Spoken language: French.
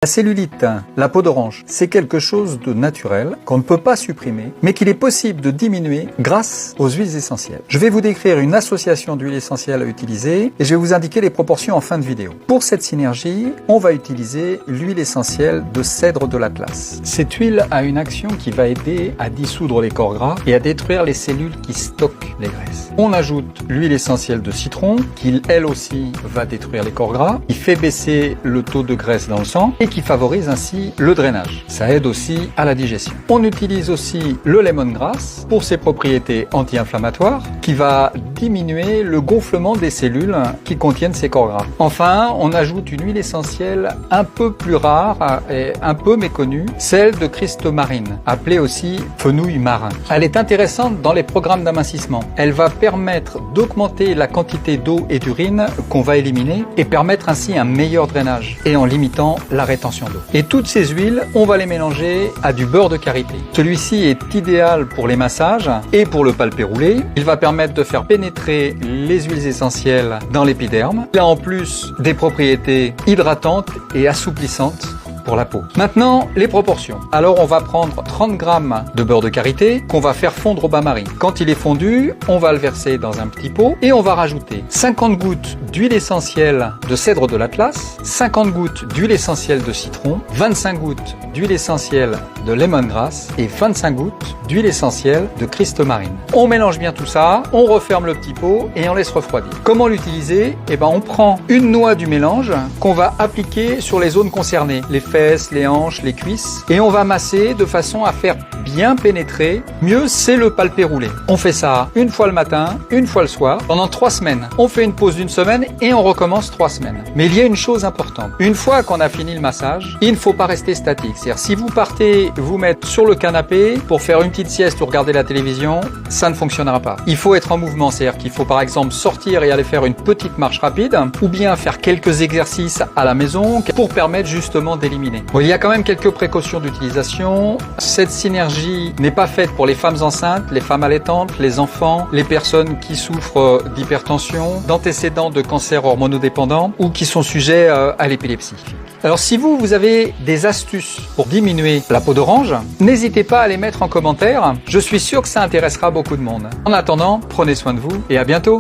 La cellulite, la peau d'orange, c'est quelque chose de naturel qu'on ne peut pas supprimer, mais qu'il est possible de diminuer grâce aux huiles essentielles. Je vais vous décrire une association d'huiles essentielles à utiliser et je vais vous indiquer les proportions en fin de vidéo. Pour cette synergie, on va utiliser l'huile essentielle de cèdre de l'Atlas. Cette huile a une action qui va aider à dissoudre les corps gras et à détruire les cellules qui stockent les graisses. On ajoute l'huile essentielle de citron qui, elle aussi, va détruire les corps gras, qui fait baisser le taux de graisse dans le sang et qui favorise ainsi le drainage. Ça aide aussi à la digestion. On utilise aussi le lemongrass pour ses propriétés anti-inflammatoires qui va diminuer le gonflement des cellules qui contiennent ces corps gras. Enfin, on ajoute une huile essentielle un peu plus rare et un peu méconnue, celle de Christomarine, appelée aussi fenouil marin. Elle est intéressante dans les programmes d'amincissement. Elle va permettre d'augmenter la quantité d'eau et d'urine qu'on va éliminer et permettre ainsi un meilleur drainage et en limitant la rétention d'eau. Et toutes ces huiles, on va les mélanger à du beurre de karité. Celui-ci est idéal pour les massages et pour le palpé roulé. Il va permettre de faire pénétrer les huiles essentielles dans l'épiderme. Il a en plus des propriétés hydratantes et assouplissantes pour la peau. Maintenant, les proportions. Alors, on va prendre 30 g de beurre de karité qu'on va faire fondre au bain-marie. Quand il est fondu, on va le verser dans un petit pot et on va rajouter 50 gouttes d'huile essentielle de cèdre de l'Atlas, 50 gouttes d'huile essentielle de citron, 25 gouttes d'huile essentielle de lemongrass et 25 gouttes d'huile essentielle de Christomarine. On mélange bien tout ça, on referme le petit pot et on laisse refroidir. Comment l'utiliser? On prend une noix du mélange qu'on va appliquer sur les zones concernées, les fesses, les hanches, les cuisses, et on va masser de façon à faire bien pénétrer. Mieux, c'est le palpé roulé. On fait ça une fois le matin, une fois le soir, pendant 3 semaines. On fait une pause d'une semaine et on recommence 3 semaines. Mais il y a une chose importante. Une fois qu'on a fini le massage, il ne faut pas rester statique. C'est-à-dire, si vous partez vous mettre sur le canapé pour faire une petite sieste ou regarder la télévision, ça ne fonctionnera pas. Il faut être en mouvement. C'est-à-dire qu'il faut par exemple sortir et aller faire une petite marche rapide ou bien faire quelques exercices à la maison pour permettre justement d'éliminer. Bon, il y a quand même quelques précautions d'utilisation. Cette synergie n'est pas faite pour les femmes enceintes, les femmes allaitantes, les enfants, les personnes qui souffrent d'hypertension, d'antécédents de cancer hormonodépendant ou qui sont sujets à l'épilepsie. Alors si vous avez des astuces pour diminuer la peau d'orange, n'hésitez pas à les mettre en commentaire. Je suis sûr que ça intéressera beaucoup de monde. En attendant, prenez soin de vous et à bientôt.